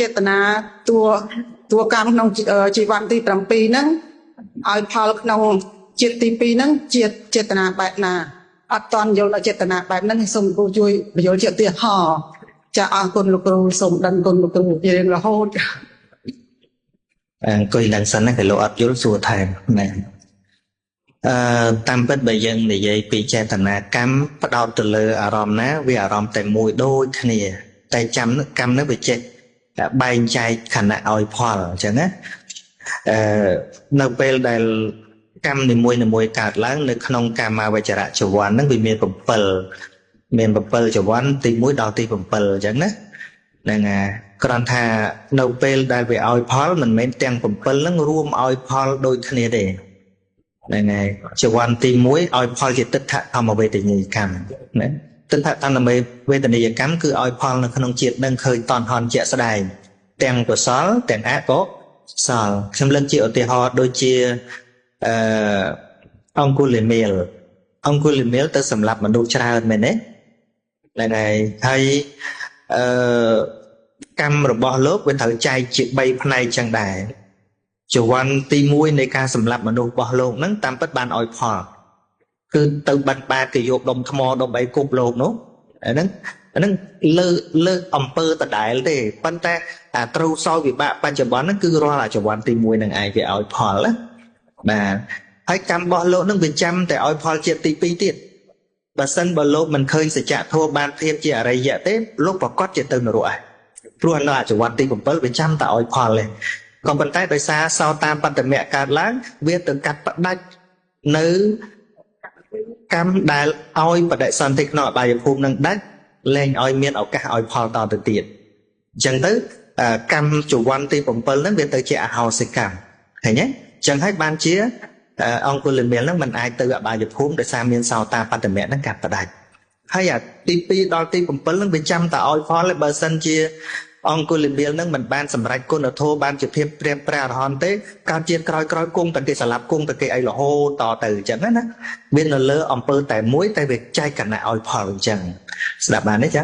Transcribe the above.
ចេតនាតួកម្មក្នុងជីវ័នទី7ហ្នឹងឲ្យផលក្នុងជាតិទី2ហ្នឹងជាចេតនាបែបណាអត់តន់យល់ដល់ចេតនាបែបហ្នឹងសូមគ្រូជួយបញ្យល់ជាឧទាហរណ៍ចាអរគុណលោកគ្រូសូមដឹងគុណលោកគ្រូជារៀងរហូតអង្គុយឡើងសិនណាគេលោកអត់យល់សួរថែមណាតាមពិតបើយើងនិយាយពីចេតនាកម្មផ្ដោតទៅលើអារម្មណ៍ណាវាអារម្មណ៍តែមួយដូចគ្នាតែចាំកម្មនោះវាចេះបែងចែកខណៈឲ្យផលអញ្ចឹងណានៅពេលដែលកម្មនីមួយកើតឡើងនៅក្នុងកាមាវចរៈចវ័នហ្នឹងវាមាន7ចវ័នទី1ដល់ទី7អញ្ចឹងណាហ្នឹងហើយគ្រាន់ថានៅពេលដែលវាឲ្យផលមិនមែនទាំង7ហ្នឹងរួមឲ្យផលដូចគ្នាទេហ្នឹងហើយចវ័នទី1ឲ្យផលជាទិដ្ឋធម្មវេទនីយកម្មណាទិដ្ឋធម្មវេទនីយកម្មគឺឲ្យផលនៅក្នុងជាតិនឹងឃើញតនហនជាក់ស្ដែងទាំងកុសលទាំងអកុសលខ្ញុំលើកជាឧទាហរណ៍ដូចជាអង្គុលិមេលទៅសម្រាប់មនុស្សច្រើនមែនទេហ្នឹងហើយកម្មរបស់លោកវាត្រូវចែកជា3ផ្នែកចឹងដែរចវ័នទី1នៃការសម្លាប់មនុស្សរបស់លោកហ្នឹងតាមពិតបានឲ្យផលគឺទៅបាត់បាគេយកដុំថ្មដុំអីគប់លោកនោះហ្នឹងលើអំពើដដែលទេប៉ុន្តែអាត្រូវសោយវិបាកបច្ចុប្បន្នហ្នឹងគឺរាល់អាចវ័នទី1ហ្នឹងឯងវាឲ្យផលណាបាទហើយកម្មរបស់លោកហ្នឹងវាចាំតែឲ្យផលជាតិទី2ទៀតបើសិនបើលោកមិនឃើញសច្ចធម៌បានភាពជាអរិយៈទេលោកប្រកាសជាទៅនរកឯងព្រោះនៅអាចវ័នទី7វាចាំតែឲ្យផលទេក៏ប៉ុន្តែដោយសារសោតាបត្តមៈកើតឡើងវាទៅកាត់ផ្ដាច់នៅកម្មដែលឲ្យបដិសន្ធិក្នុងអបាយភូមិនឹងដាច់លែងឲ្យមានឱកាសឲ្យផលតទៅទៀតអញ្ចឹងទៅកម្មចវ័នទី7ហ្នឹងវាទៅជាអហោសិកម្មឃើញទេអញ្ចឹងហើយបានជាអង្គុលិមេលហ្នឹងមិនអាចទៅអបាយភូមិដោយសារមានសោតាបត្តមៈហ្នឹងកាត់ផ្ដាច់ហើយអាទី2ដល់ទី7ហ្នឹងវាចាំតែឲ្យផលបើសិនជាអង្គុលិមេលហ្នឹងមិនបានសម្រេចគុណធម៌បានជាភាពព្រាមព្រះអរហន្តទេកើតជាតិក្រោយគង់តែគេស្លាប់គង់តែគេអីរហូតតទៅអញ្ចឹងណាមាននៅលើអំពើតែមួយតែវាចែកគណៈឲ្យផលអញ្ចឹងស្ដាប់បានទេចា